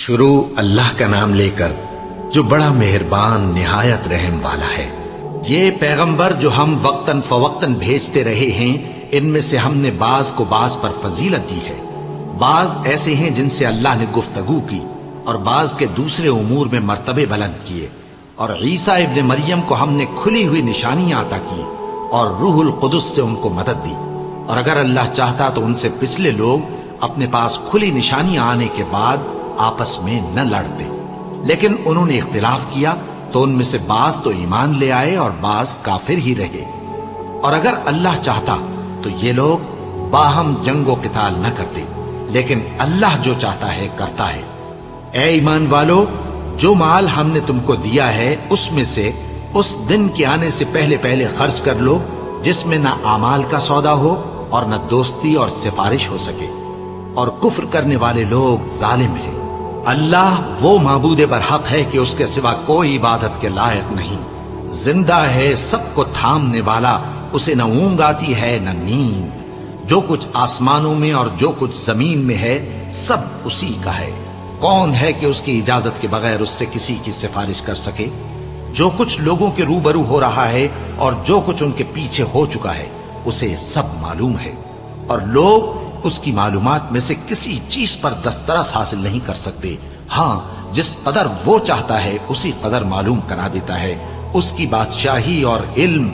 شروع اللہ کا نام لے کر جو بڑا مہربان نہایت رحم والا ہے۔ یہ پیغمبر جو ہم وقتاً فوقتاً بھیجتے رہے ہیں، ان میں سے ہم نے بعض کو بعض پر فضیلت دی ہے۔ بعض ایسے ہیں جن سے اللہ نے گفتگو کی اور بعض کے دوسرے امور میں مرتبے بلند کیے، اور عیسیٰ ابن مریم کو ہم نے کھلی ہوئی نشانیاں عطا کی اور روح القدس سے ان کو مدد دی، اور اگر اللہ چاہتا تو ان سے پچھلے لوگ اپنے پاس کھلی نشانیاں آنے کے بعد آپس میں نہ لڑتے، لیکن انہوں نے اختلاف کیا تو ان میں سے بعض تو ایمان لے آئے اور بعض کافر ہی رہے۔ اور اگر اللہ چاہتا تو یہ لوگ باہم جنگ و قتال نہ کرتے، لیکن اللہ جو چاہتا ہے کرتا ہے۔ اے ایمان والو، جو مال ہم نے تم کو دیا ہے اس میں سے اس دن کے آنے سے پہلے پہلے خرچ کر لو جس میں نہ اعمال کا سودا ہو اور نہ دوستی اور سفارش ہو سکے، اور کفر کرنے والے لوگ ظالم ہیں۔ اللہ وہ معبود برحق ہے کہ اس کے سوا کوئی عبادت کے لائق نہیں، زندہ ہے، سب کو تھامنے والا، اسے نہ اونگ آتی ہے نہ نیند۔ جو کچھ آسمانوں میں اور جو کچھ زمین میں ہے سب اسی کا ہے۔ کون ہے کہ اس کی اجازت کے بغیر اس سے کسی کی سفارش کر سکے؟ جو کچھ لوگوں کے روبرو ہو رہا ہے اور جو کچھ ان کے پیچھے ہو چکا ہے اسے سب معلوم ہے، اور لوگ اس کی معلومات میں سے کسی چیز پر دسترس حاصل نہیں کر سکتے۔ ہاں، جس قدر وہ چاہتا ہے اسی قدر معلوم کرا دیتا ہے۔ اس کی بادشاہی اور علم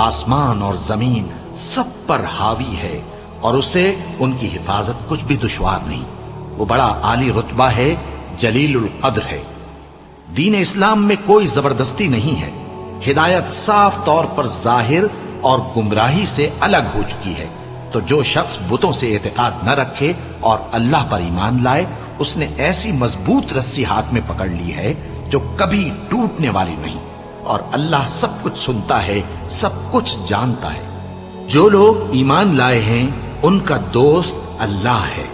آسمان اور زمین سب پر حاوی ہے، اور اسے ان کی حفاظت کچھ بھی دشوار نہیں۔ وہ بڑا عالی رتبہ ہے، جلیل القدر ہے۔ دین اسلام میں کوئی زبردستی نہیں ہے۔ ہدایت صاف طور پر ظاہر اور گمراہی سے الگ ہو چکی ہے۔ تو جو شخص بتوں سے اعتقاد نہ رکھے اور اللہ پر ایمان لائے، اس نے ایسی مضبوط رسی ہاتھ میں پکڑ لی ہے جو کبھی ٹوٹنے والی نہیں، اور اللہ سب کچھ سنتا ہے، سب کچھ جانتا ہے۔ جو لوگ ایمان لائے ہیں ان کا دوست اللہ ہے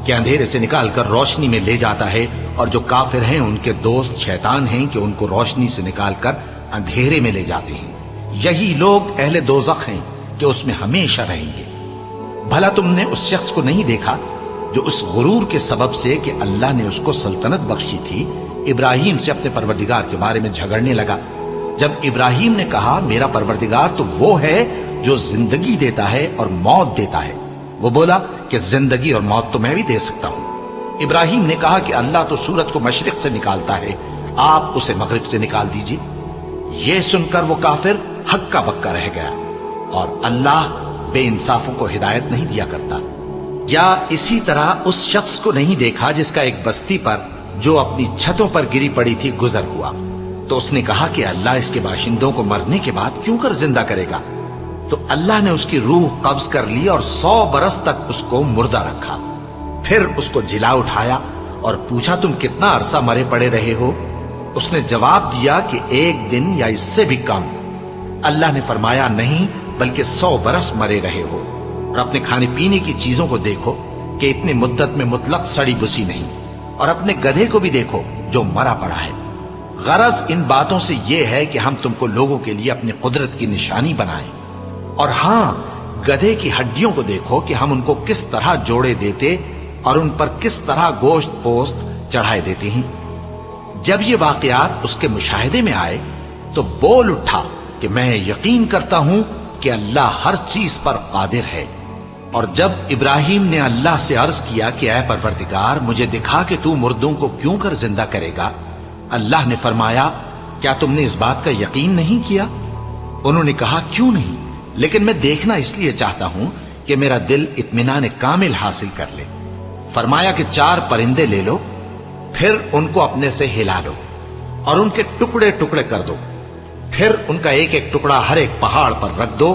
کہ اندھیرے سے نکال کر روشنی میں لے جاتا ہے، اور جو کافر ہیں ان کے دوست شیطان ہیں کہ ان کو روشنی سے نکال کر اندھیرے میں لے جاتے ہیں۔ یہی لوگ اہل دوزخ ہیں کہ اس میں ہمیشہ رہیں گے۔ بھلا تم نے اس شخص کو نہیں دیکھا جو اس غرور کے سبب سے کہ اللہ نے اس کو سلطنت بخشی تھی، ابراہیم سے اپنے پروردگار کے بارے میں جھگڑنے لگا؟ جب ابراہیم نے کہا میرا پروردگار تو وہ ہے جو زندگی دیتا ہے اور موت دیتا ہے، وہ بولا کہ زندگی اور موت تو میں بھی دے سکتا ہوں۔ ابراہیم نے کہا کہ اللہ تو سورج کو مشرق سے نکالتا ہے، آپ اسے مغرب سے نکال دیجیے۔ یہ سن کر وہ کافر ہکا بکا رہ گیا، اور اللہ بے انصافوں کو ہدایت نہیں دیا کرتا۔ یا اسی طرح اس شخص کو نہیں دیکھا جس کا ایک بستی پر جو اپنی چھتوں پر گری پڑی تھی گزر ہوا، تو اس نے کہا کہ اللہ اس کے باشندوں کو مرنے کے بعد کیوں کر زندہ کرے گا؟ تو اللہ نے اس کی روح قبض کر لی اور 100 برس تک اس کو مردہ رکھا۔ پھر اس کو جلا اٹھایا اور پوچھا تم کتنا عرصہ مرے پڑے رہے ہو؟ اس نے جواب دیا کہ 1 دن یا اس سے بھی کم۔ اللہ نے فرمایا نہیں، بلکہ 100 برس مرے رہے ہو، اور اپنے کھانے پینے کی چیزوں کو دیکھو کہ اتنی مدت میں مطلق سڑی بسی نہیں، اور اپنے گدھے کو بھی دیکھو جو مرا پڑا ہے۔ غرض ان باتوں سے یہ ہے کہ ہم تم کو لوگوں کے لیے اپنی قدرت کی نشانی بنائیں۔ اور ہاں، گدھے کی ہڈیوں کو دیکھو کہ ہم ان کو کس طرح جوڑے دیتے اور ان پر کس طرح گوشت پوست چڑھائے دیتے ہیں۔ جب یہ واقعات اس کے مشاہدے میں آئے تو بول اٹھا کہ میں یقین کرتا ہوں کہ اللہ ہر چیز پر قادر ہے۔ اور جب ابراہیم نے اللہ سے عرض کیا کہ اے پروردگار مجھے دکھا کہ تو مردوں کو کیوں کر زندہ کرے گا، اللہ نے فرمایا کیا تم نے اس بات کا یقین نہیں کیا؟ انہوں نے کہا کیوں نہیں، لیکن میں دیکھنا اس لیے چاہتا ہوں کہ میرا دل اطمینان کامل حاصل کر لے۔ فرمایا کہ 4 پرندے لے لو، پھر ان کو اپنے سے ہلا لو اور ان کے ٹکڑے ٹکڑے کر دو، پھر ان کا ایک ایک ٹکڑا ہر ایک پہاڑ پر رکھ دو،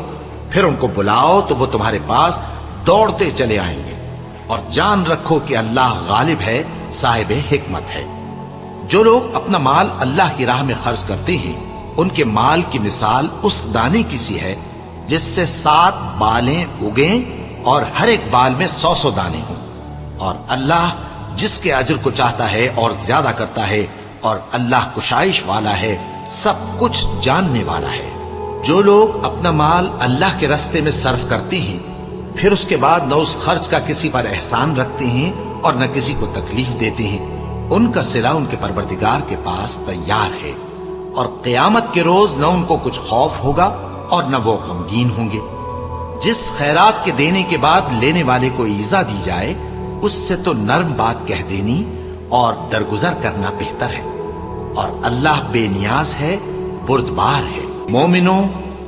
پھر ان کو بلاؤ تو وہ تمہارے پاس دوڑتے چلے آئیں گے، اور جان رکھو کہ اللہ غالب ہے، صاحب حکمت ہے۔ جو لوگ اپنا مال اللہ کی راہ میں خرچ کرتے ہیں ان کے مال کی مثال اس دانے کی سی ہے جس سے 7 بالیں اگیں اور ہر ایک بال میں 100 دانے ہوں، اور اللہ جس کے اجر کو چاہتا ہے اور زیادہ کرتا ہے، اور اللہ کشائش والا ہے، سب کچھ جاننے والا ہے۔ جو لوگ اپنا مال اللہ کے راستے میں صرف کرتے ہیں پھر اس کے بعد نہ اس خرچ کا کسی پر احسان رکھتے ہیں اور نہ کسی کو تکلیف دیتے ہیں، ان کا صلہ ان کے پروردگار کے پاس تیار ہے، اور قیامت کے روز نہ ان کو کچھ خوف ہوگا اور نہ وہ غمگین ہوں گے۔ جس خیرات کے دینے کے بعد لینے والے کو ایذا دی جائے، اس سے تو نرم بات کہہ دینی اور درگزر کرنا بہتر ہے، اور اللہ بے نیاز ہے، بردبار ہے۔ مومنوں،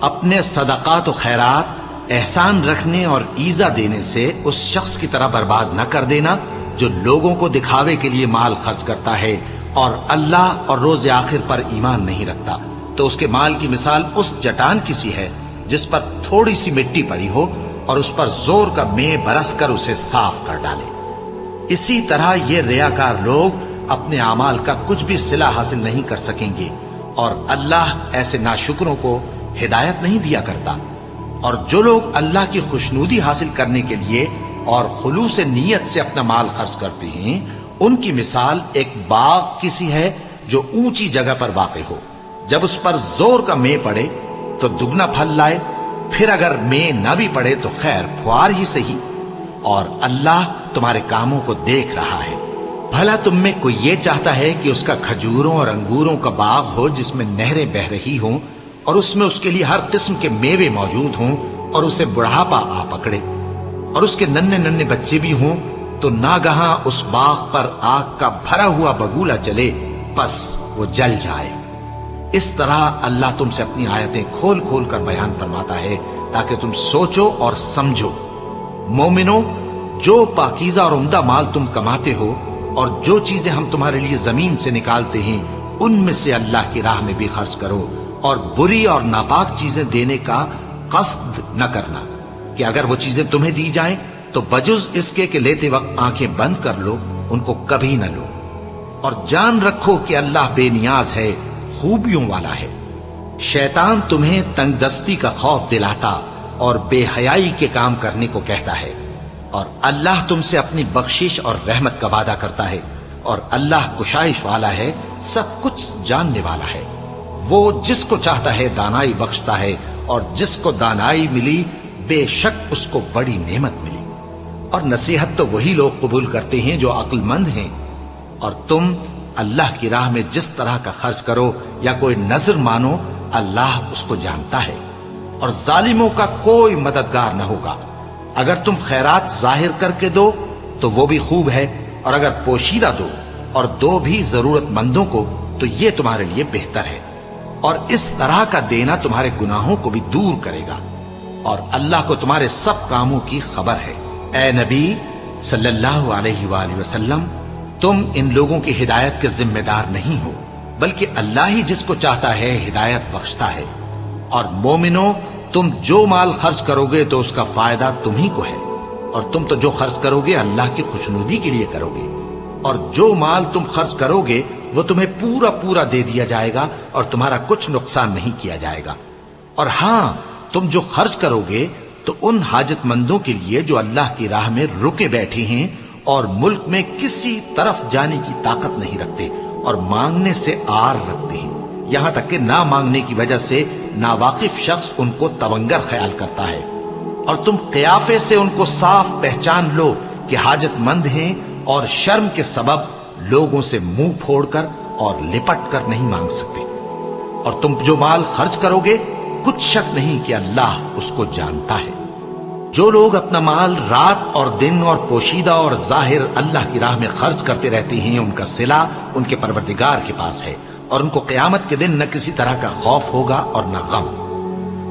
اپنے صدقات و خیرات احسان رکھنے اور ایذا دینے سے اس شخص کی طرح برباد نہ کر دینا جو لوگوں کو دکھاوے کے لیے مال خرچ کرتا ہے اور اللہ اور روز آخر پر ایمان نہیں رکھتا، تو اس کے مال کی مثال اس چٹان کی سی ہے جس پر تھوڑی سی مٹی پڑی ہو اور اس پر زور کا مے برس کر اسے صاف کر ڈالے۔ اسی طرح یہ ریاکار لوگ اپنے اعمال کا کچھ بھی صلہ حاصل نہیں کر سکیں گے، اور اللہ ایسے ناشکروں کو ہدایت نہیں دیا کرتا۔ اور جو لوگ اللہ کی خوشنودی حاصل کرنے کے لیے اور خلوص نیت سے اپنا مال خرچ کرتے ہیں، ان کی مثال ایک باغ کی سی ہے جو اونچی جگہ پر واقع ہو، جب اس پر زور کا مے پڑے تو دگنا پھل لائے، پھر اگر مے نہ بھی پڑے تو خیر پھوار ہی صحیح، اور اللہ تمہارے کاموں کو دیکھ رہا ہے۔ بھلا تم میں کوئی یہ چاہتا ہے کہ اس کا کھجوروں اور انگوروں کا باغ ہو جس میں نہریں بہ رہی ہوں اور اس میں اس کے لیے ہر قسم کے میوے موجود ہوں، اور اسے بڑھاپا آ پکڑے اور اس کے ننھے ننھے بچے بھی ہوں، تو ناگہاں اس باغ پر آگ کا بھرا ہوا بگولا چلے، پس وہ جل جائے۔ اس طرح اللہ تم سے اپنی آیتیں کھول کھول کر بیان فرماتا ہے تاکہ تم سوچو اور سمجھو۔ مومنوں، جو پاکیزہ اور عمدہ مال تم کماتے ہو اور جو چیزیں ہم تمہارے لیے زمین سے نکالتے ہیں، ان میں سے اللہ کی راہ میں بھی خرچ کرو، اور بری اور ناپاک چیزیں دینے کا قصد نہ کرنا کہ اگر وہ چیزیں تمہیں دی جائیں تو بجز اس کے کہ لیتے وقت آنکھیں بند کر لو، ان کو کبھی نہ لو، اور جان رکھو کہ اللہ بے نیاز ہے، خوبیوں والا ہے۔ شیطان تمہیں تنگ دستی کا خوف دلاتا اور بے حیائی کے کام کرنے کو کہتا ہے، اور اللہ تم سے اپنی بخشش اور رحمت کا وعدہ کرتا ہے، اور اللہ کشائش والا ہے، سب کچھ جاننے والا ہے۔ وہ جس کو چاہتا ہے دانائی بخشتا ہے، اور جس کو دانائی ملی بے شک اس کو بڑی نعمت ملی۔ اور نصیحت تو وہی لوگ قبول کرتے ہیں جو عقل مند ہیں، اور تم اللہ کی راہ میں جس طرح کا خرچ کرو یا کوئی نذر مانو، اللہ اس کو جانتا ہے، اور ظالموں کا کوئی مددگار نہ ہوگا۔ اگر تم خیرات ظاہر کر کے دو تو وہ بھی خوب ہے، اور اگر پوشیدہ دو اور دو بھی ضرورت مندوں کو تو یہ تمہارے لیے بہتر ہے، اور اس طرح کا دینا تمہارے گناہوں کو بھی دور کرے گا، اور اللہ کو تمہارے سب کاموں کی خبر ہے۔ اے نبی صلی اللہ علیہ وآلہ وسلم، تم ان لوگوں کی ہدایت کے ذمہ دار نہیں ہو، بلکہ اللہ ہی جس کو چاہتا ہے ہدایت بخشتا ہے۔ اور مومنوں، تم جو مال خرچ کرو گے تو اس کا فائدہ تم ہی کو ہے، اور تم تو جو خرچ کرو گے اللہ کی خوشنودی کے لیے کرو گے، اور جو مال تم خرچ کرو گے وہ تمہیں پورا پورا دے دیا جائے گا اور تمہارا کچھ نقصان نہیں کیا جائے گا۔ اور ہاں، تم جو خرچ کرو گے تو ان حاجت مندوں کے لیے جو اللہ کی راہ میں رکے بیٹھے ہیں اور ملک میں کسی طرف جانے کی طاقت نہیں رکھتے اور مانگنے سے آر رکھتے ہیں، یہاں تک کہ نہ مانگنے کی وجہ سے ناواقف شخص ان کو تونگر خیال کرتا ہے، اور تم قیافے سے ان کو صاف پہچان لو کہ حاجت مند ہیں، اور شرم کے سبب لوگوں سے منہ پھوڑ کر اور لپٹ کر نہیں مانگ سکتے۔ اور تم جو مال خرچ کرو گے کچھ شک نہیں کہ اللہ اس کو جانتا ہے۔ جو لوگ اپنا مال رات اور دن اور پوشیدہ اور ظاہر اللہ کی راہ میں خرچ کرتے رہتے ہیں، ان کا صلہ ان کے پروردگار کے پاس ہے، اور ان کو قیامت کے دن نہ کسی طرح کا خوف ہوگا اور نہ غم۔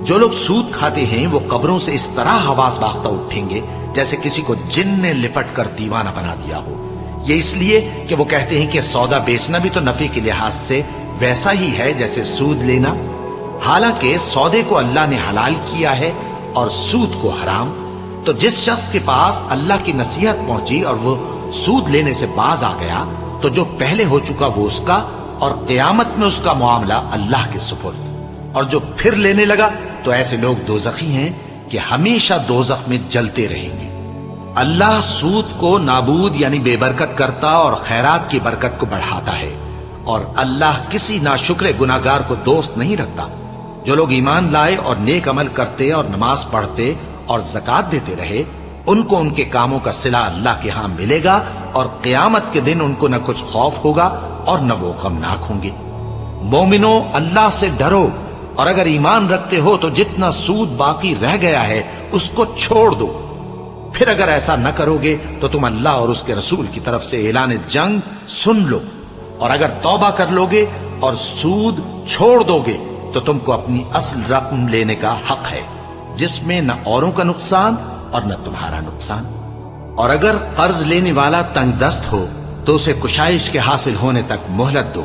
جو لوگ سود کھاتے ہیں وہ قبروں سے اس طرح حواس باختہ اٹھیں گے جیسے کسی کو جن نے لپٹ کر دیوانہ بنا دیا ہو، یہ اس لیے کہ وہ کہتے ہیں کہ سودا بیچنا بھی تو نفع کے لحاظ سے ویسا ہی ہے جیسے سود لینا، حالانکہ سودے کو اللہ نے حلال کیا ہے اور سود کو حرام۔ تو جس شخص کے پاس اللہ کی نصیحت پہنچی اور وہ سود لینے سے باز آ گیا تو جو پہلے ہو چکا وہ اس کا، اور قیامت میں اس کا معاملہ اللہ کے سپرد۔ اور جو پھر لینے لگا تو ایسے لوگ دوزخی ہیں کہ ہمیشہ دوزخ میں جلتے رہیں گے۔ اللہ سود کو نابود یعنی بے برکت کرتا اور خیرات کی برکت کو بڑھاتا ہے، اور اللہ کسی ناشکر گناہگار کو دوست نہیں رکھتا۔ جو لوگ ایمان لائے اور نیک عمل کرتے اور نماز پڑھتے اور زکات دیتے رہے، ان کو ان کے کاموں کا صلہ اللہ کے ہاں ملے گا، اور قیامت کے دن ان کو نہ کچھ خوف ہوگا اور نہ وہ غمناک ہوں گے۔ مومنو، اللہ سے ڈرو، اور اگر ایمان رکھتے ہو تو جتنا سود باقی رہ گیا ہے اس کو چھوڑ دو۔ پھر اگر ایسا نہ کرو گے تو تم اللہ اور اس کے رسول کی طرف سے اعلان جنگ سن لو، اور اگر توبہ کر لو گے اور سود چھوڑ دو گے تو تم کو اپنی اصل رقم لینے کا حق ہے، جس میں نہ اوروں کا نقصان اور نہ تمہارا نقصان۔ اور اگر قرض لینے والا تنگ دست ہو تو اسے کشائش کے حاصل ہونے تک مہلت دو،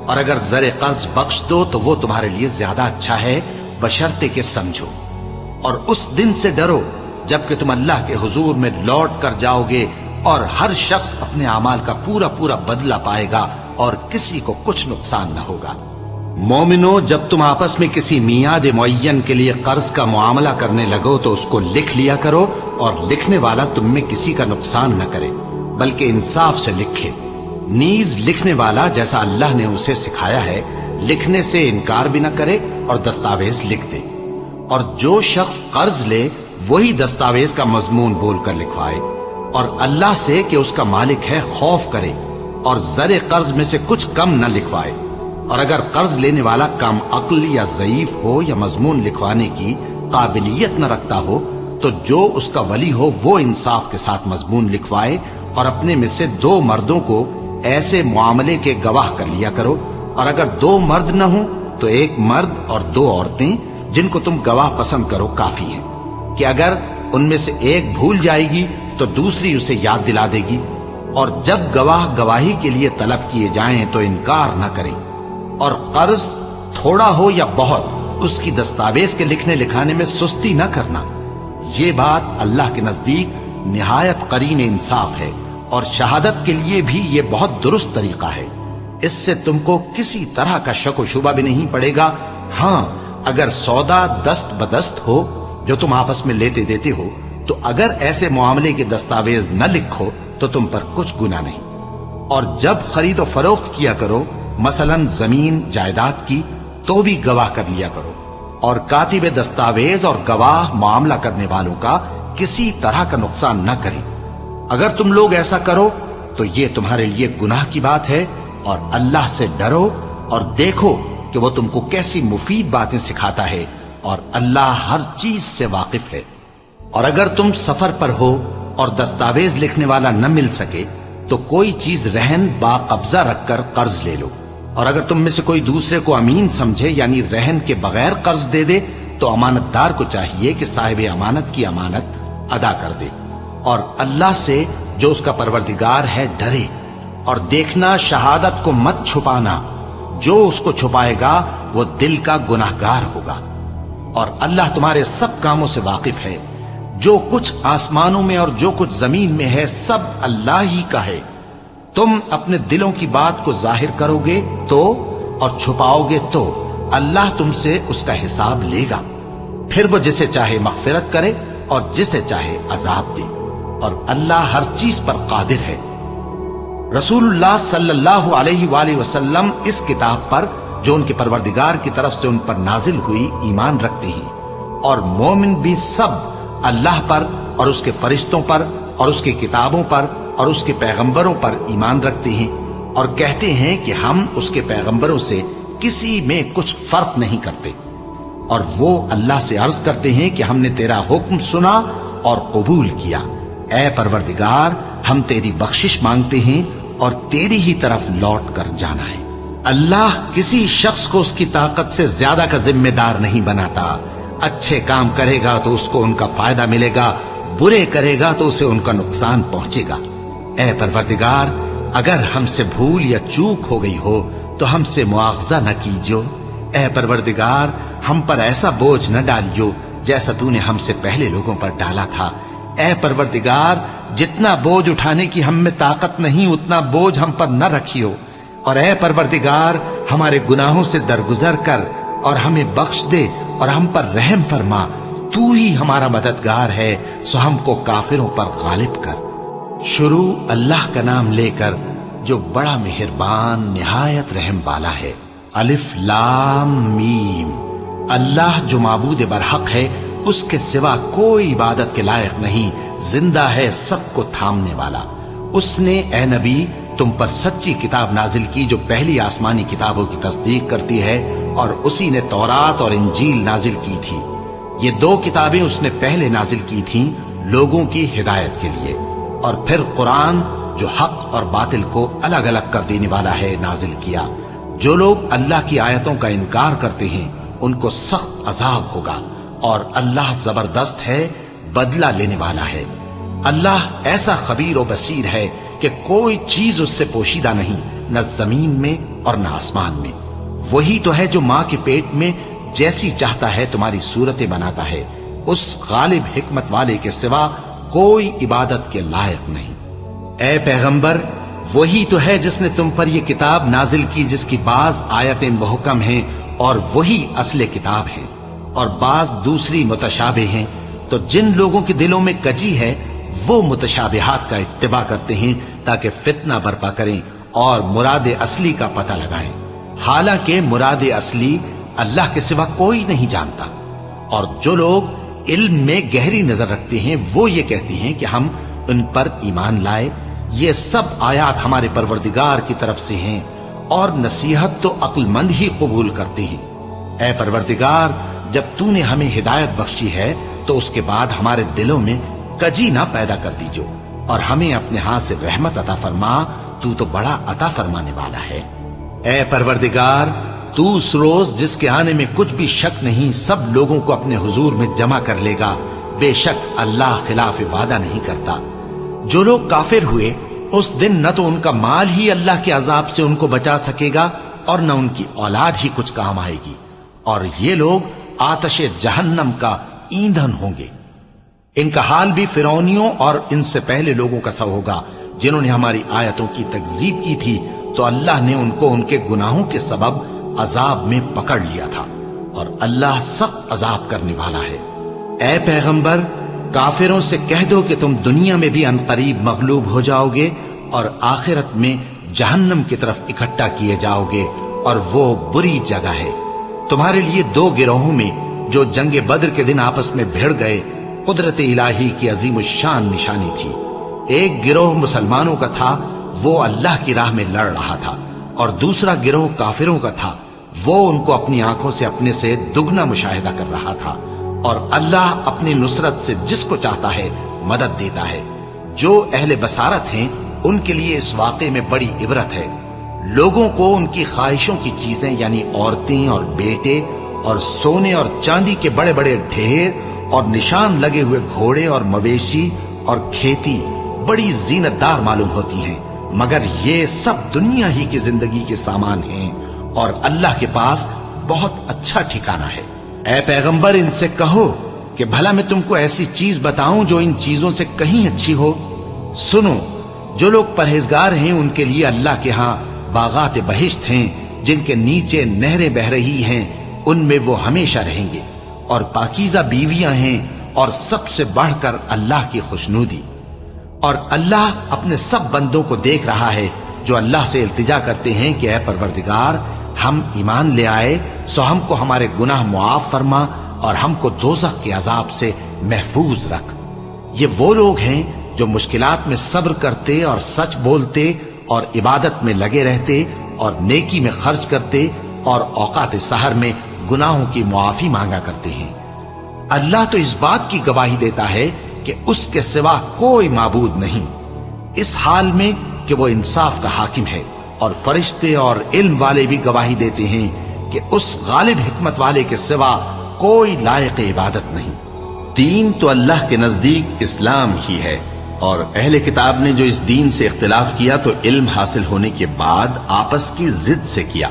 اور اگر زر قرض بخش دو تو وہ تمہارے لیے زیادہ اچھا ہے، بشرطے کہ سمجھو۔ اور اس دن سے ڈرو جبکہ تم اللہ کے حضور میں لوٹ کر جاؤ گے، اور ہر شخص اپنے اعمال کا پورا پورا بدلہ پائے گا، اور کسی کو کچھ نقصان نہ ہوگا۔ مومنو، جب تم آپس میں کسی میعاد معین کے لیے قرض کا معاملہ کرنے لگو تو اس کو لکھ لیا کرو، اور لکھنے والا تم میں کسی کا نقصان نہ کرے بلکہ انصاف سے لکھے۔ نیز لکھنے والا جیسا اللہ نے اسے سکھایا ہے لکھنے سے انکار بھی نہ کرے اور دستاویز لکھ دے، اور جو شخص قرض لے وہی دستاویز کا مضمون بول کر لکھوائے، اور اللہ سے کہ اس کا مالک ہے خوف کرے، اور زر قرض میں سے کچھ کم نہ لکھوائے۔ اور اگر قرض لینے والا کم عقل یا ضعیف ہو یا مضمون لکھوانے کی قابلیت نہ رکھتا ہو تو جو اس کا ولی ہو وہ انصاف کے ساتھ مضمون لکھوائے، اور اپنے میں سے 2 مردوں کو ایسے معاملے کے گواہ کر لیا کرو، اور اگر 2 مرد نہ ہوں تو 1 مرد اور 2 عورتیں جن کو تم گواہ پسند کرو کافی ہیں، کہ اگر ان میں سے ایک بھول جائے گی تو دوسری اسے یاد دلا دے گی۔ اور جب گواہ گواہی کے لیے طلب کیے جائیں تو انکار نہ کریں۔ اور قرض تھوڑا ہو یا بہت اس کی دستاویز کے لکھنے لکھانے میں سستی نہ کرنا، یہ بات اللہ کے نزدیک نہایت قرین انصاف ہے، اور شہادت کے لیے بھی یہ بہت درست طریقہ ہے۔ اس سے تم کو کسی طرح کا شک و شبہ بھی نہیں پڑے گا۔ ہاں، اگر سودا دست بدست ہو جو تم آپس میں لیتے دیتے ہو تو اگر ایسے معاملے کے دستاویز نہ لکھو تو تم پر کچھ گناہ نہیں۔ اور جب خرید و فروخت کیا کرو، مثلا زمین جائیداد کی، تو بھی گواہ کر لیا کرو، اور کاتب دستاویز اور گواہ معاملہ کرنے والوں کا کسی طرح کا نقصان نہ کریں۔ اگر تم لوگ ایسا کرو تو یہ تمہارے لیے گناہ کی بات ہے، اور اللہ سے ڈرو اور دیکھو کہ وہ تم کو کیسی مفید باتیں سکھاتا ہے، اور اللہ ہر چیز سے واقف ہے۔ اور اگر تم سفر پر ہو اور دستاویز لکھنے والا نہ مل سکے تو کوئی چیز رہن با قبضہ رکھ کر قرض لے لو، اور اگر تم میں سے کوئی دوسرے کو امین سمجھے یعنی رہن کے بغیر قرض دے دے تو امانت دار کو چاہیے کہ صاحب امانت کی امانت ادا کر دے، اور اللہ سے جو اس کا پروردگار ہے ڈرے، اور دیکھنا شہادت کو مت چھپانا، جو اس کو چھپائے گا وہ دل کا گناہگار ہوگا۔ اور اللہ تمہارے سب کاموں سے واقف ہے، جو کچھ آسمانوں میں اور جو کچھ زمین میں ہے سب اللہ ہی کا ہے۔ تم اپنے دلوں کی بات کو ظاہر کرو گے تو اور چھپاؤ گے تو اللہ تم سے اس کا حساب لے گا، پھر وہ جسے چاہے مغفرت کرے اور جسے چاہے عذاب دے، اور اللہ ہر چیز پر قادر ہے۔ رسول اللہ صلی اللہ علیہ وآلہ وسلم اس کتاب پر جو ان کے پروردگار کی طرف سے ان پر نازل ہوئی ایمان رکھتے ہیں، اور مومن بھی سب اللہ پر اور اس کے فرشتوں پر اور اس کی کتابوں پر اور اس کے پیغمبروں پر ایمان رکھتے ہیں، اور کہتے ہیں کہ ہم اس کے پیغمبروں سے کسی میں کچھ فرق نہیں کرتے، اور وہ اللہ سے عرض کرتے ہیں کہ ہم نے تیرا حکم سنا اور قبول کیا۔ اے پروردگار، ہم تیری بخشش مانگتے ہیں اور تیری ہی طرف لوٹ کر جانا ہے۔ اللہ کسی شخص کو اس کی طاقت سے زیادہ کا ذمہ دار نہیں بناتا۔ اچھے کام کرے گا تو اس کو ان کا فائدہ ملے گا، برے کرے گا تو اسے ان کا نقصان پہنچے گا۔ اے پروردگار، اگر ہم سے بھول یا چوک ہو گئی ہو تو ہم سے مواخذہ نہ کیجو۔ اے پروردگار، ہم پر ایسا بوجھ نہ ڈالیو جیسا تو نے ہم سے پہلے لوگوں پر ڈالا تھا۔ اے پروردگار، جتنا بوجھ اٹھانے کی ہم میں طاقت نہیں اتنا بوجھ ہم پر نہ رکھیو، اور اے پروردگار، ہمارے گناہوں سے درگزر کر اور ہمیں بخش دے اور ہم پر رحم فرما۔ تو ہی ہمارا مددگار ہے، سو ہم کو کافروں پر غالب کر۔ شروع اللہ کا نام لے کر جو بڑا مہربان نہایت رحم والا ہے۔ الف لام میم۔ اللہ جو معبود برحق ہے اس کے سوا کوئی عبادت کے لائق نہیں، زندہ ہے سب کو تھامنے والا۔ اس نے اے نبی تم پر سچی کتاب نازل کی جو پہلی آسمانی کتابوں کی تصدیق کرتی ہے، اور اسی نے تورات اور انجیل نازل کی تھی۔ یہ دو کتابیں اس نے پہلے نازل کی تھیں لوگوں کی ہدایت کے لیے، اور پھر قرآن جو حق اور باطل کو الگ الگ کر دینے والا ہے نازل کیا۔ جو لوگ اللہ کی آیتوں کا انکار کرتے ہیں ان کو سخت عذاب ہوگا، اور اللہ زبردست ہے، بدلہ لینے والا ہے۔ اللہ ایسا خبیر و بصیر ہے کہ کوئی چیز اس سے پوشیدہ نہیں، نہ زمین میں اور نہ آسمان میں۔ وہی تو ہے جو ماں کے پیٹ میں جیسی چاہتا ہے تمہاری صورتیں بناتا ہے، اس غالب حکمت والے کے سوا کوئی عبادت کے لائق نہیں۔ اے پیغمبر، وہی تو ہے جس نے تم پر یہ کتاب نازل کی جس کی بعض آیتیں محکم ہیں اور وہی اصل کتاب ہیں، اور بعض دوسری متشابہ ہیں۔ تو جن لوگوں کے دلوں میں کجی ہے وہ متشابہات کا اتباع کرتے ہیں تاکہ فتنہ برپا کریں اور مراد اصلی کا پتہ لگائیں، حالانکہ مراد اصلی اللہ کے سوا کوئی نہیں جانتا۔ اور جو لوگ علم میں گہری نظر رکھتے ہیں وہ یہ کہتے ہیں کہ ہم ان پر ایمان لائے، یہ سب آیات ہمارے پروردگار کی طرف سے ہیں، اور نصیحت تو عقل مند ہی قبول کرتے ہیں۔ اے پروردگار، جب تو نے ہمیں ہدایت بخشی ہے تو اس کے بعد ہمارے دلوں میں کجی نہ پیدا کر دیجو، اور ہمیں اپنے ہاتھ سے رحمت عطا فرما، تو بڑا عطا فرمانے والا ہے۔ اے پروردگار، تو اس روز جس کے آنے میں کچھ بھی شک نہیں سب لوگوں کو اپنے حضور میں جمع کر لے گا، بے شک اللہ خلاف وعدہ نہیں کرتا۔ جو لوگ کافر ہوئے اس دن نہ تو ان کا مال ہی اللہ کے عذاب سے ان کو بچا سکے گا اور نہ ان کی اولاد ہی کچھ کام آئے گی، اور یہ لوگ آتش جہنم کا ایندھن ہوں گے۔ ان کا حال بھی فرعونیوں اور ان سے پہلے لوگوں کا سا ہوگا جنہوں نے ہماری آیتوں کی تکذیب کی تھی، تو اللہ نے ان کو ان کے گناہوں کے سبب عذاب میں پکڑ لیا تھا، اور اللہ سخت عذاب کرنے والا ہے۔ اے پیغمبر، کافروں سے کہہ دو کہ تم دنیا میں بھی عنقریب مغلوب ہو جاؤ گے اور آخرت میں جہنم کی طرف اکٹھا کیے جاؤ گے، اور وہ بری جگہ ہے۔ تمہارے لیے دو گروہوں میں جو جنگ بدر کے دن آپس میں بھڑ گئے قدرت الہی کی عظیم الشان نشانی تھی۔ ایک گروہ مسلمانوں کا تھا، وہ اللہ کی راہ میں لڑ رہا تھا، اور دوسرا گروہ کافروں کا تھا، وہ ان کو اپنی آنکھوں سے اپنے سے دگنا مشاہدہ کر رہا تھا۔ اور اللہ اپنی نصرت سے جس کو چاہتا ہے مدد دیتا ہے۔ جو اہل بصارت ہیں ان کے لیے اس واقعے میں بڑی عبرت ہے۔ لوگوں کو ان کی خواہشوں کی چیزیں یعنی عورتیں اور بیٹے اور سونے اور چاندی کے بڑے بڑے ڈھیر اور نشان لگے ہوئے گھوڑے اور مویشی اور کھیتی بڑی زینت دار معلوم ہوتی ہیں، مگر یہ سب دنیا ہی کی زندگی کے سامان ہیں، اور اللہ کے پاس بہت اچھا ٹھکانہ ہے۔ اے پیغمبر، ان سے کہو کہ بھلا میں تم کو ایسی چیز بتاؤں جو ان چیزوں سے کہیں اچھی ہو؟ سنو، جو لوگ پرہیزگار ہیں ان کے لیے اللہ کے ہاں باغات بہشت ہیں جن کے نیچے نہریں بہ رہی ہیں، ان میں وہ ہمیشہ رہیں گے، اور پاکیزہ بیویاں ہیں، اور سب سے بڑھ کر اللہ کی خوشنودی۔ اور اللہ اپنے سب بندوں کو دیکھ رہا ہے جو اللہ سے التجا کرتے ہیں کہ اے پروردگار، ہم ایمان لے آئے سو ہم کو ہمارے گناہ معاف فرما اور ہم کو دوزخ کے عذاب سے محفوظ رکھ۔ یہ وہ لوگ ہیں جو مشکلات میں صبر کرتے اور سچ بولتے اور عبادت میں لگے رہتے اور نیکی میں خرچ کرتے اور اوقات سحر میں گناہوں کی معافی مانگا کرتے ہیں۔ اللہ تو اس بات کی گواہی دیتا ہے کہ اس کے سوا کوئی معبود نہیں، اس حال میں کہ وہ انصاف کا حاکم ہے، اور فرشتے اور علم والے بھی گواہی دیتے ہیں کہ اس غالب حکمت والے کے سوا کوئی لائق عبادت نہیں۔ دین تو اللہ کے نزدیک اسلام ہی ہے، اور اہل کتاب نے جو اس دین سے اختلاف کیا تو علم حاصل ہونے کے بعد آپس کی ضد سے کیا،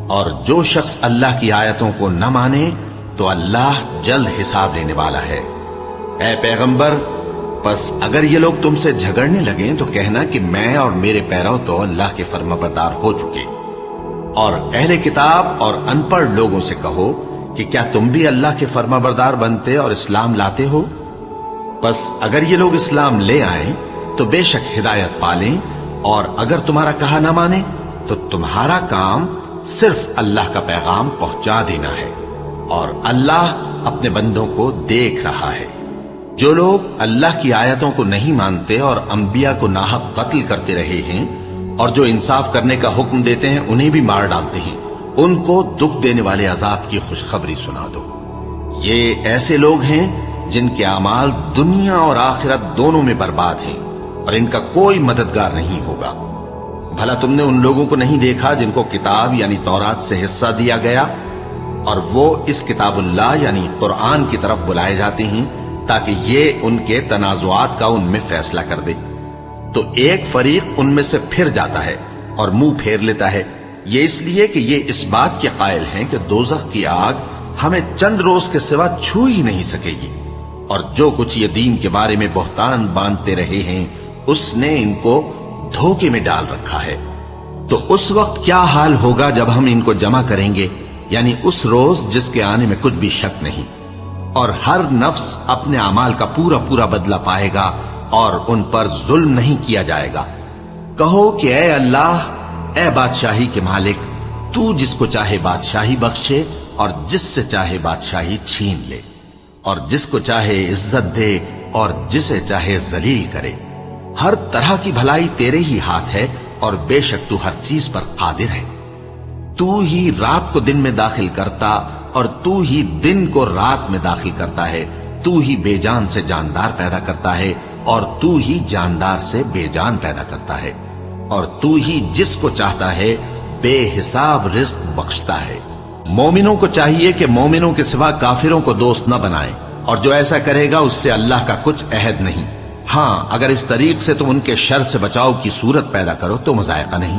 اور جو شخص اللہ کی آیتوں کو نہ مانے تو اللہ جلد حساب لینے والا ہے۔ اے پیغمبر، پس اگر یہ لوگ تم سے جھگڑنے لگیں تو کہنا کہ میں اور میرے پیرو تو اللہ کے فرمانبردار ہو چکے، اور اہل کتاب اور ان پڑھ لوگوں سے کہو کہ کیا تم بھی اللہ کے فرمانبردار بنتے اور اسلام لاتے ہو؟ پس اگر یہ لوگ اسلام لے آئیں تو بے شک ہدایت پالیں، اور اگر تمہارا کہا نہ مانے تو تمہارا کام صرف اللہ کا پیغام پہنچا دینا ہے۔ اور اللہ اپنے بندوں کو دیکھ رہا ہے۔ جو لوگ اللہ کی آیتوں کو نہیں مانتے اور انبیاء کو ناحق قتل کرتے رہے ہیں اور جو انصاف کرنے کا حکم دیتے ہیں انہیں بھی مار ڈالتے ہیں، ان کو دکھ دینے والے عذاب کی خوشخبری سنا دو۔ یہ ایسے لوگ ہیں جن کے اعمال دنیا اور آخرت دونوں میں برباد ہیں اور ان کا کوئی مددگار نہیں ہوگا۔ بھلا تم نے ان لوگوں کو نہیں دیکھا جن کو کتاب یعنی تورات سے حصہ دیا گیا اور وہ اس کتاب اللہ یعنی قرآن کی طرف بلائے جاتے ہیں تاکہ یہ ان کے تنازعات کا ان میں فیصلہ کر دے؟ تو ایک فریق ان میں سے پھر جاتا ہے اور منہ پھیر لیتا ہے، یہ اس لیے کہ یہ اس بات کے قائل ہیں کہ دوزخ کی آگ ہمیں چند روز کے سوا چھو ہی نہیں سکے گی، اور جو کچھ یہ دین کے بارے میں بہتان باندھتے رہے ہیں اس نے ان کو دھوکے میں ڈال رکھا ہے۔ تو اس وقت کیا حال ہوگا جب ہم ان کو جمع کریں گے، یعنی اس روز جس کے آنے میں کچھ بھی شک نہیں، اور ہر نفس اپنے اعمال کا پورا پورا بدلہ پائے گا اور ان پر ظلم نہیں کیا جائے گا۔ کہو کہ اے اللہ، اے بادشاہی کے مالک، تو جس کو چاہے بادشاہی بخشے اور جس سے چاہے بادشاہی چھین لے، اور جس کو چاہے عزت دے اور جسے چاہے ذلیل کرے۔ ہر طرح کی بھلائی تیرے ہی ہاتھ ہے اور بے شک تو ہر چیز پر قادر ہے۔ تو ہی رات کو دن میں داخل کرتا اور تو ہی دن کو رات میں داخل کرتا ہے، تو ہی بے جان سے جاندار پیدا کرتا ہے اور تو ہی جاندار سے بے جان پیدا کرتا ہے، اور تو ہی جس کو چاہتا ہے بے حساب رزق بخشتا ہے۔ مومنوں کو چاہیے کہ مومنوں کے سوا کافروں کو دوست نہ بنائیں، اور جو ایسا کرے گا اس سے اللہ کا کچھ عہد نہیں۔ ہاں، اگر اس طریق سے تم ان کے شر سے بچاؤ کی صورت پیدا کرو تو مذائقہ نہیں۔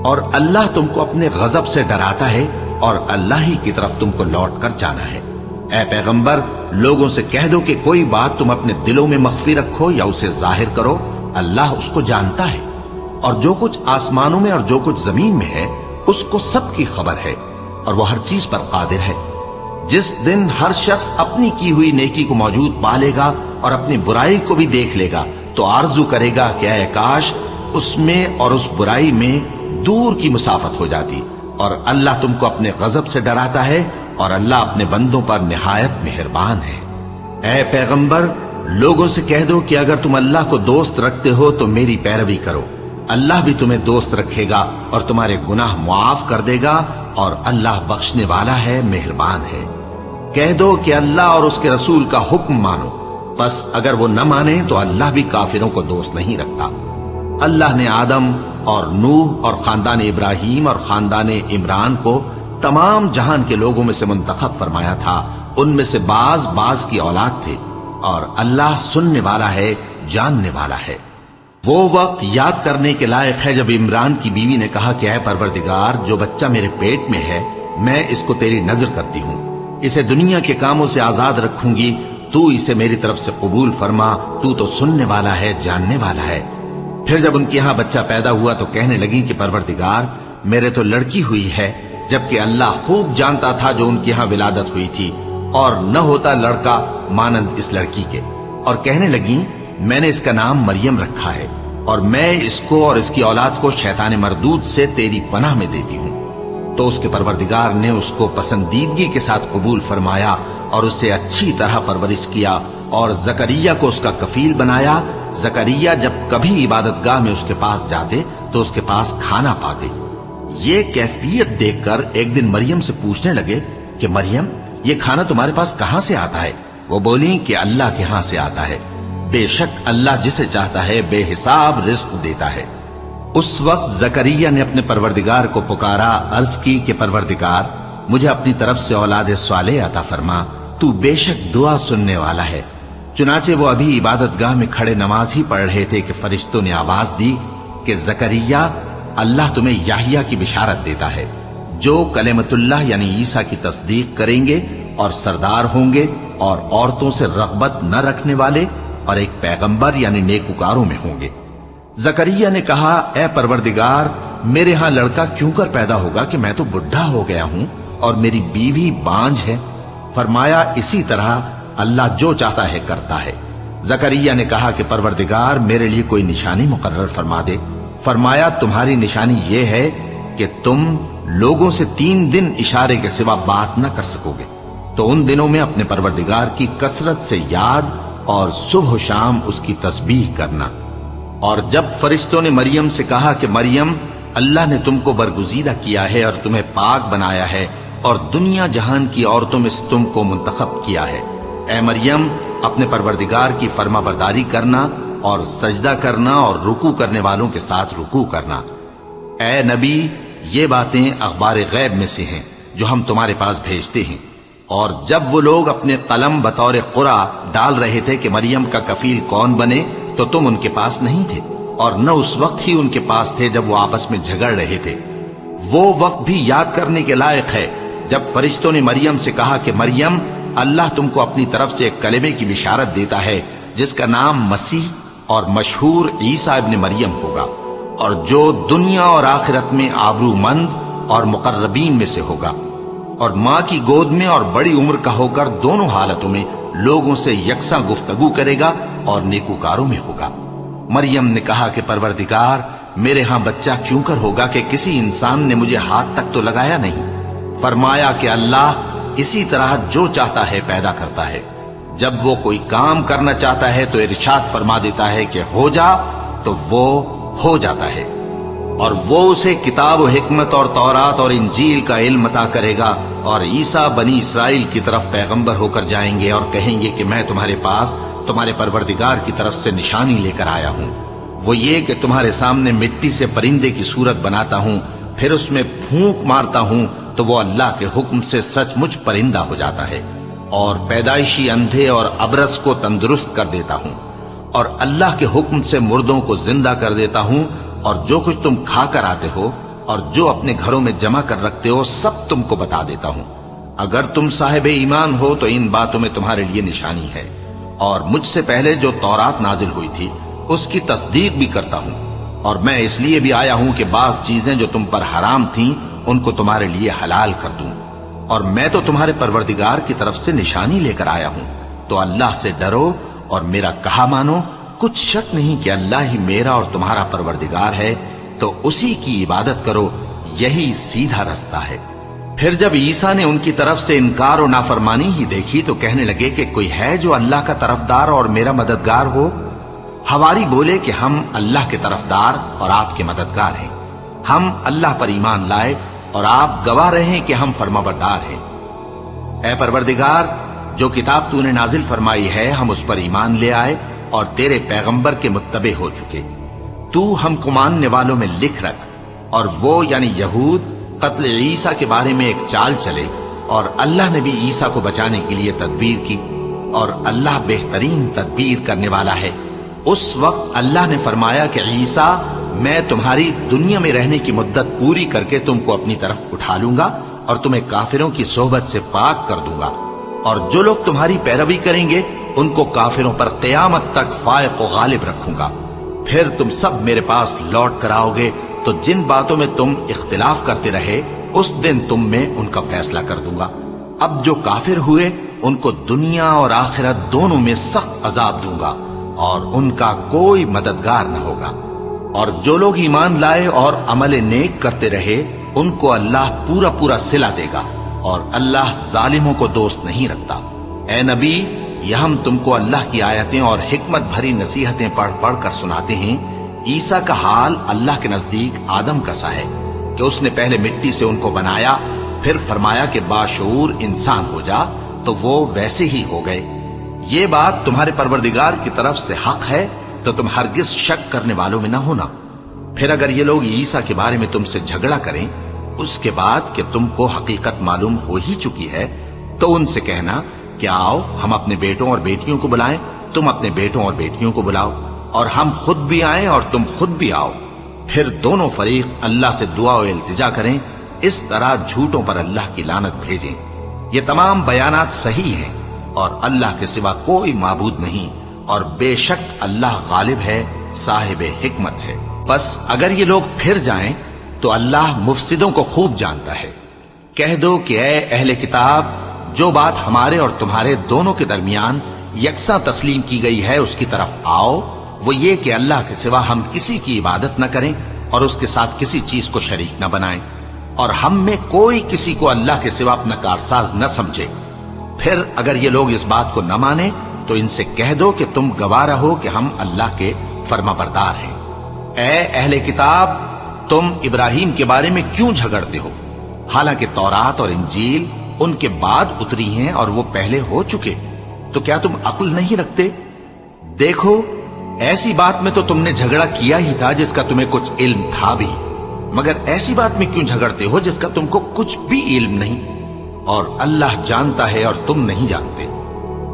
اور اللہ تم کو اپنے غضب سے ڈراتا ہے اور اللہ ہی کی طرف تم کو لوٹ کر جانا ہے۔ اے پیغمبر، لوگوں سے کہہ دو کہ کوئی بات تم اپنے دلوں میں مخفی رکھو یا اسے ظاہر کرو، اللہ اس کو جانتا ہے، اور جو کچھ آسمانوں میں اور جو کچھ زمین میں ہے اس کو سب کی خبر ہے، اور وہ ہر چیز پر قادر ہے۔ جس دن ہر شخص اپنی کی ہوئی نیکی کو موجود پا لے گا اور اپنی برائی کو بھی دیکھ لے گا تو آرزو کرے گا کہ اے کاش اس میں اور اس برائی میں دور کی مسافت ہو جاتی، اور اللہ تم کو اپنے غضب سے ڈراتا ہے اور اللہ اپنے بندوں پر نہایت مہربان ہے۔ اے پیغمبر، لوگوں سے کہہ دو کہ اگر تم اللہ کو دوست رکھتے ہو تو میری پیروی کرو، اللہ بھی تمہیں دوست رکھے گا اور تمہارے گناہ معاف کر دے گا، اور اللہ بخشنے والا ہے، مہربان ہے۔ کہہ دو کہ اللہ اور اس کے رسول کا حکم مانو، بس اگر وہ نہ مانے تو اللہ بھی کافروں کو دوست نہیں رکھتا۔ اللہ نے آدم اور نوح اور خاندان ابراہیم اور خاندان عمران کو تمام جہان کے لوگوں میں سے منتخب فرمایا تھا، ان میں سے بعض بعض کی اولاد تھے، اور اللہ سننے والا ہے، جاننے والا ہے۔ وہ وقت یاد کرنے کے لائق ہے جب عمران کی بیوی نے کہا کہ اے پروردگار، جو بچہ میرے پیٹ میں ہے میں اس کو تیری نظر کرتی ہوں، اسے دنیا کے کاموں سے آزاد رکھوں گی، تو اسے میری طرف سے قبول فرما، تو سننے والا ہے، جاننے والا ہے۔ پھر جب ان کے یہاں بچہ پیدا ہوا تو کہنے لگی کہ پروردگار، میرے تو لڑکی ہوئی ہے، جبکہ اللہ خوب جانتا تھا جو ان کے یہاں ولادت ہوئی تھی، اور نہ ہوتا لڑکا مانند اس لڑکی کے۔ اور کہنے لگی میں نے اس کا نام مریم رکھا ہے، اور میں اس کو اور اس کی اولاد کو شیطان مردود سے تیری پناہ میں دیتی ہوں۔ تو اس کے پروردگار نے اس کو پسندیدگی کے ساتھ قبول فرمایا اور اسے اچھی طرح پرورش کیا، اور زکریا کو اس کا کفیل بنایا۔ زکریا جب کبھی عبادت گاہ میں اس کے پاس جاتے تو اس کے پاس کھانا پاتے۔ یہ کیفیت دیکھ کر ایک دن مریم سے پوچھنے لگے کہ مریم، یہ کھانا تمہارے پاس کہاں سے آتا ہے؟ وہ بولی کہ اللہ کے ہاں سے آتا ہے، بے شک اللہ جسے چاہتا ہے بے حساب رزق دیتا ہے۔ اس وقت زکریا نے اپنے پروردگار کو پکارا، عرض کی کہ پروردگار، مجھے اپنی طرف سے اولاد صالح عطا فرما، تو بے شک دعا سننے والا ہے۔ چنانچہ وہ ابھی عبادت گاہ میں کھڑے نماز ہی پڑھ رہے تھے کہ فرشتوں نے آواز دی کہ زکریا، اللہ تمہیں یحییٰ کی بشارت دیتا ہے، جو کلمۃ اللہ یعنی عیسیٰ کی تصدیق کریں گے اور سردار ہوں گے اور عورتوں سے رغبت نہ رکھنے والے اور ایک پیغمبر یعنی نیکوکاروں میں ہوں گے۔ زکریا نے کہا، اے پروردگار، میرے ہاں لڑکا کیوں کر پیدا ہوگا کہ میں تو بڈھا ہو گیا ہوں اور میری بیوی بانجھ ہے؟ فرمایا، اسی طرح اللہ جو چاہتا ہے کرتا ہے۔ زکریا نے کہا کہ پروردگار، میرے لیے کوئی نشانی مقرر فرما دے۔ فرمایا، تمہاری نشانی یہ ہے کہ تم لوگوں سے 3 دن اشارے کے سوا بات نہ کر سکو گے۔ تو ان دنوں میں اپنے پروردگار کی کثرت سے یاد اور صبح و شام اس کی تسبیح کرنا۔ اور جب فرشتوں نے مریم سے کہا کہ مریم، اللہ نے تم کو برگزیدہ کیا ہے اور تمہیں پاک بنایا ہے اور دنیا جہان کی عورتوں میں سے تم کو منتخب کیا ہے، اے مریم اپنے پروردگار کی فرما برداری کرنا اور سجدہ کرنا اور رکوع کرنے والوں کے ساتھ رکوع کرنا۔ اے نبی، یہ باتیں اخبار غیب میں سے ہیں جو ہم تمہارے پاس بھیجتے ہیں۔ اور جب وہ لوگ اپنے قلم بطور قرعہ ڈال رہے تھے کہ مریم کا کفیل کون بنے، تو تم ان کے پاس نہیں تھے، اور نہ اس وقت ہی ان کے پاس تھے جب وہ آپس میں جھگڑ رہے تھے۔ وہ وقت بھی یاد کرنے کے لائق ہے جب فرشتوں نے مریم سے کہا کہ مریم، اللہ تم کو اپنی طرف سے ایک کلمے کی بشارت دیتا ہے جس کا نام مسیح اور مشہور عیسیٰ ابن مریم ہوگا، اور جو دنیا اور آخرت میں آبرو مند اور مقربین میں سے ہوگا، اور ماں کی گود میں اور بڑی عمر کا ہو کر دونوں حالتوں میں لوگوں سے یکساں گفتگو کرے گا اور نیکوکاروں میں ہوگا۔ مریم نے کہا کہ پروردگار، میرے ہاں بچہ کیوں کر ہوگا کہ کسی انسان نے مجھے ہاتھ تک تو لگایا نہیں۔ فرمایا کہ اللہ اسی طرح جو چاہتا ہے پیدا کرتا ہے، جب وہ کوئی کام کرنا چاہتا ہے تو ارشاد فرما دیتا ہے کہ ہو جا، تو وہ ہو جاتا ہے۔ اور وہ اسے کتاب و حکمت اور تورات اور انجیل کا علم عطا کرے گا، اور عیسیٰ بنی اسرائیل کی طرف پیغمبر ہو کر جائیں گے اور کہیں گے کہ میں تمہارے پاس تمہارے پروردگار کی طرف سے نشانی لے کر آیا ہوں، وہ یہ کہ تمہارے سامنے مٹی سے پرندے کی صورت بناتا ہوں، پھر اس میں پھونک مارتا ہوں تو وہ اللہ کے حکم سے سچ مچ پرندہ ہو جاتا ہے، اور پیدائشی اندھے اور ابرص کو تندرست کر دیتا ہوں، اور اللہ کے حکم سے مردوں کو زندہ کر دیتا ہوں، اور جو کچھ تم کھا کر آتے ہو اور جو اپنے گھروں میں جمع کر رکھتے ہو سب تم کو بتا دیتا ہوں۔ اگر تم صاحب ایمان ہو تو ان باتوں میں تمہارے لیے نشانی ہے، اور مجھ سے پہلے جو تورات نازل ہوئی تھی اس کی تصدیق بھی کرتا ہوں، اور میں اس لیے بھی آیا ہوں کہ بعض چیزیں جو تم پر حرام تھیں ان کو تمہارے لیے حلال کر دوں، اور میں تو تمہارے پروردگار کی طرف سے نشانی لے کر آیا ہوں۔ تو اللہ سے ڈرو اور میرا کہا مانو، کچھ شک نہیں کہ اللہ ہی میرا اور تمہارا پروردگار ہے، تو اسی کی عبادت کرو، یہی سیدھا رستہ ہے۔ پھر جب عیسیٰ نے ان کی طرف سے انکار و نافرمانی ہی دیکھی تو کہنے لگے کہ کوئی ہے جو اللہ کا طرفدار اور میرا مددگار ہو؟ حواری بولے کہ ہم اللہ کے طرفدار اور آپ کے مددگار ہیں، ہم اللہ پر ایمان لائے اور آپ گواہ رہیں کہ ہم فرما بردار ہیں۔ اے پروردگار، جو کتاب تو نے نازل فرمائی ہے ہم اس پر ایمان لے آئے اور تیرے پیغمبر کے متبع ہو چکے، تو ہم کو ماننے والوں میں لکھ رکھ۔ اور وہ یعنی یہود قتل عیسیٰ کے بارے میں ایک چال چلے، اور اللہ نے بھی عیسیٰ کو بچانے کے لیے تدبیر کی، اور اللہ بہترین تدبیر کرنے والا ہے۔ اس وقت اللہ نے فرمایا کہ عیسیٰ، میں تمہاری دنیا میں رہنے کی مدت پوری کر کے تم کو اپنی طرف اٹھا لوں گا اور تمہیں کافروں کی صحبت سے پاک کر دوں گا، اور جو لوگ تمہاری پیروی کریں گے ان کو کافروں پر قیامت تک فائق و غالب رکھوں گا۔ پھر تم سب میرے پاس لوٹ کر آؤ گے، تو جن باتوں میں تم اختلاف کرتے رہے اس دن تم میں ان کا فیصلہ کر دوں گا۔ اب جو کافر ہوئے ان کو دنیا اور آخرت دونوں میں سخت عذاب دوں گا، اور ان کا کوئی مددگار نہ ہوگا۔ اور جو لوگ ایمان لائے اور عمل نیک کرتے رہے ان کو اللہ پورا پورا صلہ دے گا، اور اللہ ظالموں کو دوست نہیں رکھتا۔ اے نبی، یہ ہم تم کو اللہ کی آیتیں اور حکمت بھری نصیحتیں پڑھ پڑھ کر سناتے ہیں۔ عیسیٰ کا حال اللہ کے نزدیک آدم کا سا ہے کہ اس نے پہلے مٹی سے ان کو بنایا، پھر فرمایا کہ باشعور انسان ہو جا، تو وہ ویسے ہی ہو گئے۔ یہ بات تمہارے پروردگار کی طرف سے حق ہے، تو تم ہرگز شک کرنے والوں میں نہ ہونا۔ پھر اگر یہ لوگ عیسیٰ کے بارے میں تم سے جھگڑا کریں اس کے بعد کہ تم کو حقیقت معلوم ہو ہی چکی ہے، تو ان سے کہنا کہ آؤ ہم اپنے بیٹوں اور بیٹیوں کو بلائیں، تم اپنے بیٹوں اور بیٹیوں کو بلاؤ، اور ہم خود بھی آئیں اور تم خود بھی آؤ، پھر دونوں فریق اللہ سے دعا و التجا کریں، اس طرح جھوٹوں پر اللہ کی لعنت بھیجیں۔ یہ تمام بیانات صحیح ہیں، اور اللہ کے سوا کوئی معبود نہیں، اور بے شک اللہ غالب ہے، صاحب حکمت ہے۔ بس اگر یہ لوگ پھر جائیں تو اللہ مفسدوں کو خوب جانتا ہے۔ کہہ دو کہ اے اہل کتاب، جو بات ہمارے اور تمہارے دونوں کے درمیان یکساں تسلیم کی گئی ہے اس کی طرف آؤ، وہ یہ کہ اللہ کے سوا ہم کسی کی عبادت نہ کریں اور اس کے ساتھ کسی چیز کو شریک نہ بنائیں، اور ہم میں کوئی کسی کو اللہ کے سوا اپنا کارساز نہ سمجھے۔ پھر اگر یہ لوگ اس بات کو نہ مانے تو ان سے کہہ دو کہ تم گواہ رہو کہ ہم اللہ کے فرما بردار ہیں۔ اے اہل کتاب، تم ابراہیم کے بارے میں کیوں جھگڑتے ہو؟ حالانکہ تورات اور انجیل ان کے بعد اتری ہیں اور وہ پہلے ہو چکے، تو کیا تم عقل نہیں رکھتے؟ دیکھو، ایسی بات میں تو تم نے جھگڑا کیا ہی تھا جس کا تمہیں کچھ علم تھا بھی، مگر ایسی بات میں کیوں جھگڑتے ہو جس کا تم کو کچھ بھی علم نہیں؟ اور اللہ جانتا ہے اور تم نہیں جانتے۔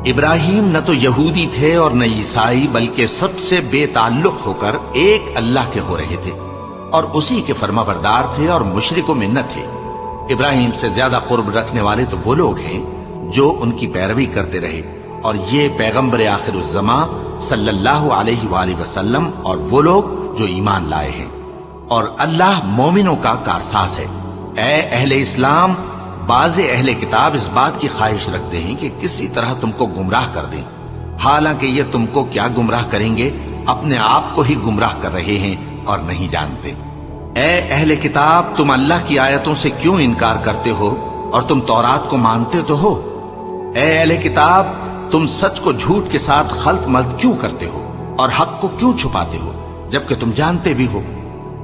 ابراہیم نہ تو یہودی تھے اور نہ عیسائی، بلکہ سب سے بے تعلق ہو کر ایک اللہ کے ہو رہے تھے اور اسی کے فرما بردار تھے اور مشرکوں میں نہ تھے۔ ابراہیم سے زیادہ قرب رکھنے والے تو وہ لوگ ہیں جو ان کی پیروی کرتے رہے، اور یہ پیغمبر آخر الزماں صلی اللہ علیہ وآلہ وسلم اور وہ لوگ جو ایمان لائے ہیں، اور اللہ مومنوں کا کارساز ہے۔ اے اہل اسلام، بعض اہل کتاب اس بات کی خواہش رکھتے ہیں کہ کسی طرح تم کو گمراہ کر دیں، حالانکہ یہ تم کو کیا گمراہ کریں گے، اپنے آپ کو ہی گمراہ کر رہے ہیں اور نہیں جانتے۔ اے اہل کتاب، تم اللہ کی آیتوں سے کیوں انکار کرتے ہو اور تم تورات کو مانتے تو ہو؟ اے اہل کتاب، تم سچ کو جھوٹ کے ساتھ خلط ملط کیوں کرتے ہو اور حق کو کیوں چھپاتے ہو جبکہ تم جانتے بھی ہو؟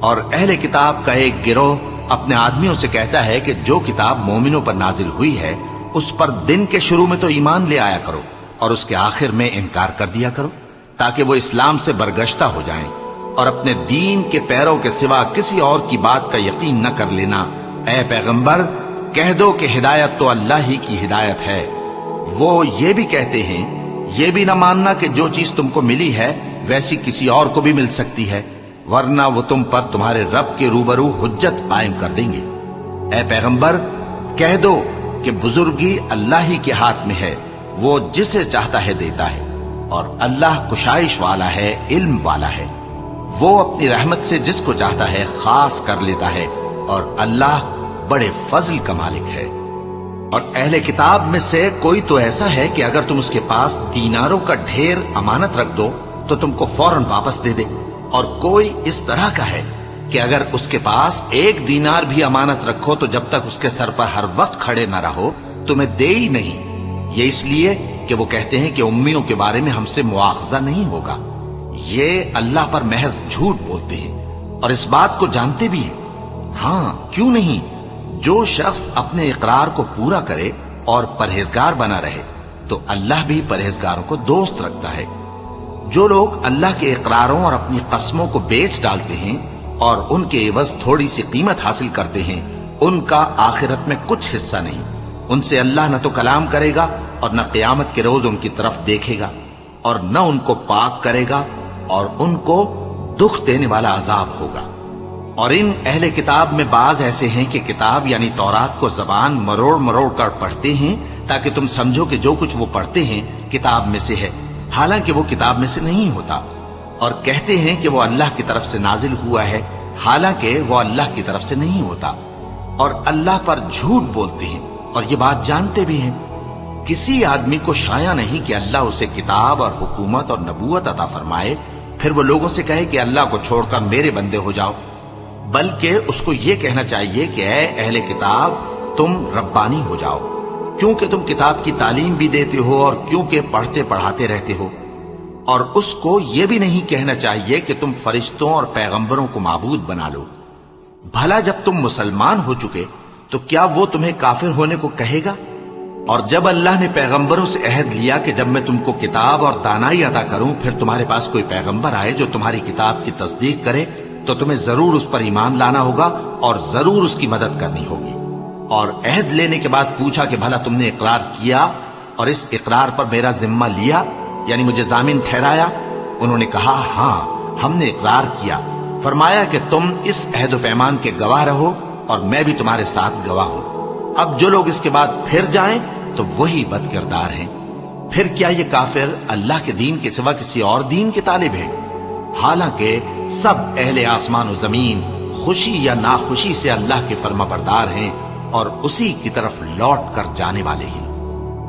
اور اہل کتاب کا ایک گروہ اپنے آدمیوں سے کہتا ہے کہ جو کتاب مومنوں پر نازل ہوئی ہے اس پر دن کے شروع میں تو ایمان لے آیا کرو اور اس کے آخر میں انکار کر دیا کرو، تاکہ وہ اسلام سے برگشتہ ہو جائیں، اور اپنے دین کے پیروں کے سوا کسی اور کی بات کا یقین نہ کر لینا۔ اے پیغمبر، کہہ دو کہ ہدایت تو اللہ ہی کی ہدایت ہے۔ وہ یہ بھی کہتے ہیں، یہ بھی نہ ماننا کہ جو چیز تم کو ملی ہے ویسی کسی اور کو بھی مل سکتی ہے، ورنہ وہ تم پر تمہارے رب کے روبرو حجت قائم کر دیں گے۔ اے پیغمبر، کہہ دو کہ بزرگی اللہ ہی کے ہاتھ میں ہے، وہ جسے چاہتا ہے دیتا ہے، اور اللہ کشائش والا ہے، علم والا ہے۔ وہ اپنی رحمت سے جس کو چاہتا ہے خاص کر لیتا ہے، اور اللہ بڑے فضل کا مالک ہے۔ اور اہل کتاب میں سے کوئی تو ایسا ہے کہ اگر تم اس کے پاس دیناروں کا ڈھیر امانت رکھ دو تو تم کو فوراً واپس دے دے، اور کوئی اس طرح کا ہے کہ اگر اس کے پاس 1 دینار بھی امانت رکھو تو جب تک اس کے سر پر ہر وقت کھڑے نہ رہو تمہیں دے ہی نہیں۔ یہ اس لیے کہ وہ کہتے ہیں کہ امیوں کے بارے میں ہم سے مواخذہ نہیں ہوگا۔ یہ اللہ پر محض جھوٹ بولتے ہیں اور اس بات کو جانتے بھی ہیں۔ ہاں، کیوں نہیں؟ جو شخص اپنے اقرار کو پورا کرے اور پرہیزگار بنا رہے تو اللہ بھی پرہیزگاروں کو دوست رکھتا ہے۔ جو لوگ اللہ کے اقراروں اور اپنی قسموں کو بیچ ڈالتے ہیں اور ان کے عوض تھوڑی سی قیمت حاصل کرتے ہیں، ان کا آخرت میں کچھ حصہ نہیں۔ ان سے اللہ نہ تو کلام کرے گا اور نہ قیامت کے روز ان کی طرف دیکھے گا، اور نہ ان کو پاک کرے گا، اور ان کو دکھ دینے والا عذاب ہوگا۔ اور ان اہل کتاب میں بعض ایسے ہیں کہ کتاب یعنی تورات کو زبان مروڑ مروڑ کر پڑھتے ہیں تاکہ تم سمجھو کہ جو کچھ وہ پڑھتے ہیں کتاب میں سے ہے، حالانکہ وہ کتاب میں سے نہیں ہوتا، اور کہتے ہیں کہ وہ اللہ کی طرف سے نازل ہوا ہے، حالانکہ وہ اللہ کی طرف سے نہیں ہوتا، اور اللہ پر جھوٹ بولتے ہیں اور یہ بات جانتے بھی ہیں۔ کسی آدمی کو شایع نہیں کہ اللہ اسے کتاب اور حکومت اور نبوت عطا فرمائے، پھر وہ لوگوں سے کہے کہ اللہ کو چھوڑ کر میرے بندے ہو جاؤ، بلکہ اس کو یہ کہنا چاہیے کہ اے اہل کتاب، تم ربانی ہو جاؤ، کیونکہ تم کتاب کی تعلیم بھی دیتے ہو اور کیونکہ پڑھتے پڑھاتے رہتے ہو۔ اور اس کو یہ بھی نہیں کہنا چاہیے کہ تم فرشتوں اور پیغمبروں کو معبود بنا لو۔ بھلا جب تم مسلمان ہو چکے تو کیا وہ تمہیں کافر ہونے کو کہے گا؟ اور جب اللہ نے پیغمبروں سے عہد لیا کہ جب میں تم کو کتاب اور دانائی عطا کروں پھر تمہارے پاس کوئی پیغمبر آئے جو تمہاری کتاب کی تصدیق کرے تو تمہیں ضرور اس پر ایمان لانا ہوگا اور ضرور اس کی مدد کرنی ہوگی۔ اور عہد لینے کے بعد پوچھا کہ بھلا تم نے اقرار کیا اور اس اقرار پر میرا ذمہ لیا، یعنی مجھے ضامن ٹھہرایا؟ انہوں نے کہا ہاں، ہم نے اقرار کیا۔ فرمایا کہ تم اس عہد و پیمان کے گواہ رہو اور میں بھی تمہارے ساتھ گواہ ہوں۔ اب جو لوگ اس کے بعد پھر جائیں تو وہی بد کردار ہیں۔ پھر کیا یہ کافر اللہ کے دین کے سوا کسی اور دین کے طالب ہیں؟ حالانکہ سب اہل آسمان و زمین خوشی یا ناخوشی سے اللہ کے فرما بردار ہیں اور اسی کی طرف لوٹ کر جانے والے ہیں۔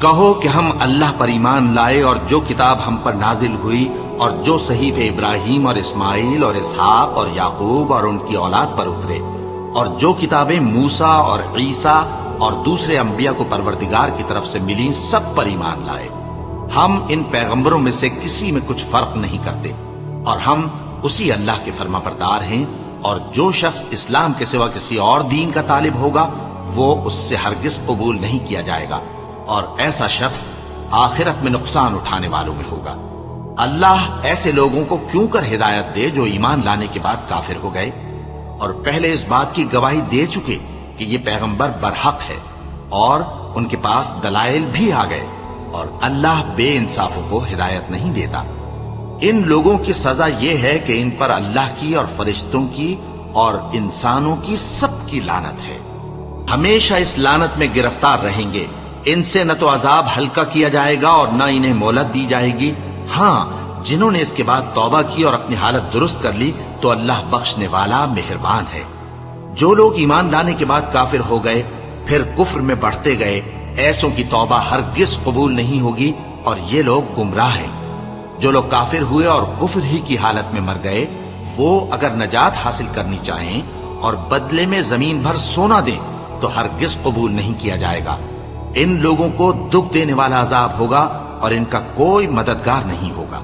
کہو کہ ہم اللہ پر ایمان لائے اور جو کتاب ہم پر نازل ہوئی اور جو صحیف ابراہیم اور اسماعیل اور اسحاق اور یعقوب اور ان کی اولاد پر اترے، اور جو کتابیں موسیٰ اور عیسیٰ اور دوسرے انبیاء کو پروردگار کی طرف سے ملی سب پر ایمان لائے۔ ہم ان پیغمبروں میں سے کسی میں کچھ فرق نہیں کرتے، اور ہم اسی اللہ کے فرما بردار ہیں، اور جو شخص اسلام کے سوا کسی اور دین کا طالب ہوگا وہ اس سے ہرگز قبول نہیں کیا جائے گا، اور ایسا شخص آخرت میں نقصان اٹھانے والوں میں ہوگا۔ اللہ ایسے لوگوں کو کیوں کر ہدایت دے جو ایمان لانے کے بعد کافر ہو گئے اور پہلے اس بات کی گواہی دے چکے کہ یہ پیغمبر برحق ہے، اور ان کے پاس دلائل بھی آ گئے، اور اللہ بے انصافوں کو ہدایت نہیں دیتا۔ ان لوگوں کی سزا یہ ہے کہ ان پر اللہ کی اور فرشتوں کی اور انسانوں کی سب کی لعنت ہے، ہمیشہ اس لعنت میں گرفتار رہیں گے۔ ان سے نہ تو عذاب ہلکا کیا جائے گا اور نہ انہیں مہلت دی جائے گی۔ ہاں، جنہوں نے اس کے بعد توبہ کی اور اپنی حالت درست کر لی تو اللہ بخشنے والا مہربان ہے۔ جو لوگ ایمان لانے کے بعد کافر ہو گئے پھر کفر میں بڑھتے گئے، ایسوں کی توبہ ہرگز قبول نہیں ہوگی، اور یہ لوگ گمراہ ہیں۔ جو لوگ کافر ہوئے اور کفر ہی کی حالت میں مر گئے، وہ اگر نجات حاصل کرنی چاہیں اور بدلے میں زمین بھر سونا دیں تو ہرگز قبول نہیں کیا جائے گا۔ ان لوگوں کو دکھ دینے والا عذاب ہوگا اور ان کا کوئی مددگار نہیں ہوگا۔